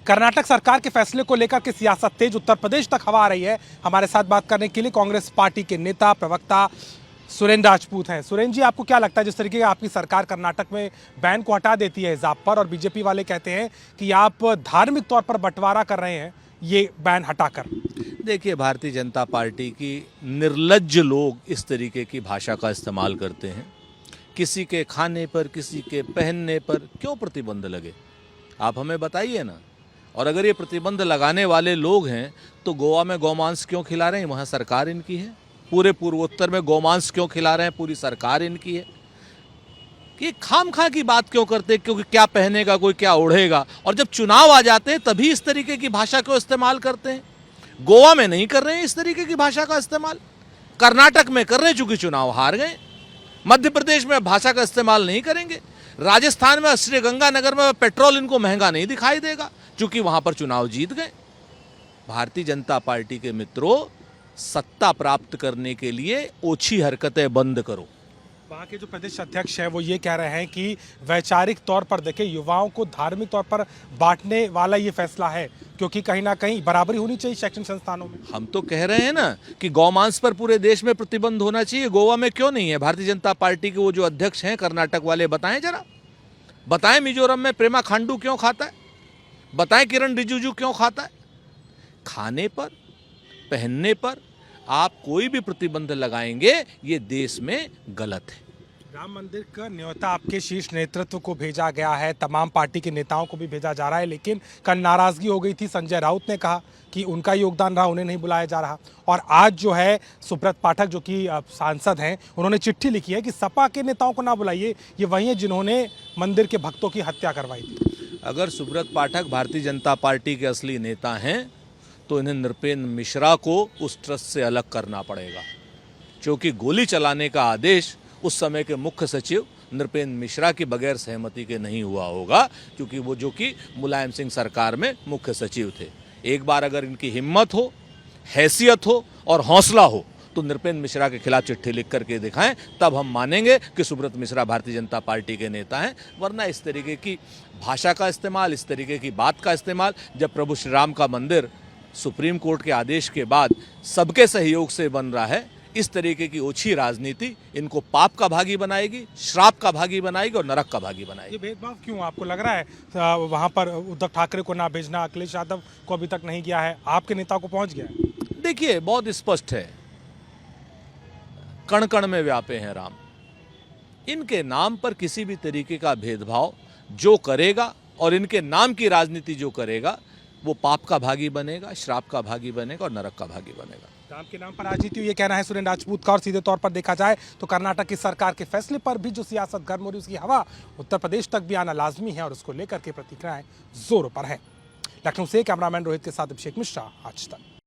कर्नाटक सरकार के फैसले को लेकर के सियासत तेज, उत्तर प्रदेश तक हवा आ रही है। हमारे साथ बात करने के लिए कांग्रेस पार्टी के नेता प्रवक्ता सुरेंद्र राजपूत हैं। सुरेंद्र जी, आपको क्या लगता है, जिस तरीके की आपकी सरकार कर्नाटक में बैन को हटा देती है हिजाब पर, और बीजेपी वाले कहते हैं कि आप धार्मिक तौर पर बंटवारा कर रहे हैं ये बैन हटाकर? देखिए, भारतीय जनता पार्टी की निर्लज्ज लोग इस तरीके की भाषा का इस्तेमाल करते हैं। किसी के खाने पर, किसी के पहनने पर क्यों प्रतिबंध लगे, आप हमें बताइए ना। और अगर ये प्रतिबंध लगाने वाले लोग हैं तो गोवा में गौमांस क्यों खिला रहे हैं, वहाँ सरकार इनकी है। पूरे पूर्वोत्तर में गौमांस क्यों खिला रहे हैं, पूरी सरकार इनकी है। ये खामखा की बात क्यों करते हैं, क्योंकि क्या पहनेगा कोई, क्या ओढ़ेगा, और जब चुनाव आ जाते हैं तभी इस तरीके की भाषा क्यों इस्तेमाल करते हैं। गोवा में नहीं कर रहे हैं इस तरीके की भाषा का इस्तेमाल, कर्नाटक में कर रहे हैं चूंकि चुनाव हार गए। मध्य प्रदेश में भाषा का इस्तेमाल नहीं करेंगे। राजस्थान में श्रीगंगानगर में पेट्रोल इनको महंगा नहीं दिखाई देगा क्योंकि वहां पर चुनाव जीत गए। भारतीय जनता पार्टी के मित्रों, सत्ता प्राप्त करने के लिए ओछी हरकतें बंद करो। वहाँ के जो प्रदेश अध्यक्ष हैं वो ये कह रहे हैं कि वैचारिक तौर पर देखें, युवाओं को धार्मिक तौर पर बांटने वाला ये फैसला है, क्योंकि कहीं ना कहीं बराबरी होनी चाहिए शैक्षणिक संस्थानों में। हम तो कह रहे हैं ना कि गौमांस पर पूरे देश में प्रतिबंध होना चाहिए, गोवा में क्यों नहीं है। भारतीय जनता पार्टी के वो जो अध्यक्ष हैं कर्नाटक वाले, बताएं जरा, बताएं मिजोरम में प्रेमा खांडू क्यों खाता है, बताएं किरण रिजिजू क्यों खाता है। खाने पर, पहनने पर आप कोई भी प्रतिबंध लगाएंगे ये देश में गलत है। राम मंदिर का न्योता आपके शीर्ष नेतृत्व को भेजा गया है, तमाम पार्टी के नेताओं को भी भेजा जा रहा है, लेकिन कल नाराजगी हो गई थी। संजय राउत ने कहा कि उनका योगदान रहा, उन्हें नहीं बुलाया जा रहा। और आज जो है सुब्रत पाठक, जो कि सांसद हैं, उन्होंने चिट्ठी लिखी है कि सपा के नेताओं को ना बुलाइए, ये वही है जिन्होंने मंदिर के भक्तों की हत्या करवाई थी। अगर सुब्रत पाठक भारतीय जनता पार्टी के असली नेता हैं तो इन्हें नृपेंद्र मिश्रा को उस ट्रस्ट से अलग करना पड़ेगा, क्योंकि गोली चलाने का आदेश उस समय के मुख्य सचिव नृपेंद्र मिश्रा की बगैर सहमति के नहीं हुआ होगा, क्योंकि वो जो कि मुलायम सिंह सरकार में मुख्य सचिव थे। एक बार अगर इनकी हिम्मत हो, हैसियत हो और हौसला हो तो नृपेंद्र मिश्रा के खिलाफ चिट्ठी लिख करके दिखाएं, तब हम मानेंगे कि सुब्रत मिश्रा भारतीय जनता पार्टी के नेता हैं। वरना इस तरीके की भाषा का इस्तेमाल, इस तरीके की बात का इस्तेमाल, जब प्रभु श्री राम का मंदिर सुप्रीम कोर्ट के आदेश के बाद सबके सहयोग से बन रहा है, इस तरीके की ओछी राजनीति इनको पाप का भागी बनाएगी, श्राप का भागी बनाएगी और नरक का भागी बनाएगी। ये भेदभाव क्यों आपको लग रहा है? वहां पर उद्धव ठाकरे को ना भेजना, अखिलेश यादव को अभी तक नहीं गया है, आपके नेता को पहुंच गया है। देखिए, बहुत स्पष्ट है, कण कण में व्यापे हैं राम। इनके नाम पर किसी भी तरीके का भेदभाव जो करेगा और इनके नाम की राजनीति जो करेगा, वो पाप का भागी बनेगा, श्राप का भागी बनेगा और नरक का भागी बनेगा। राम के नाम पर राजनीति, ये कहना है सुरेंद्र राजपूत का। और सीधे तौर पर देखा जाए तो कर्नाटक की सरकार के फैसले पर भी जो सियासत गर्म हो रही, उसकी हवा उत्तर प्रदेश तक भी आना लाजमी है और उसको लेकर के प्रतिक्रियाएं जोरों पर है। लखनऊ से कैमरामैन रोहित के साथ अभिषेक मिश्रा, आज तक।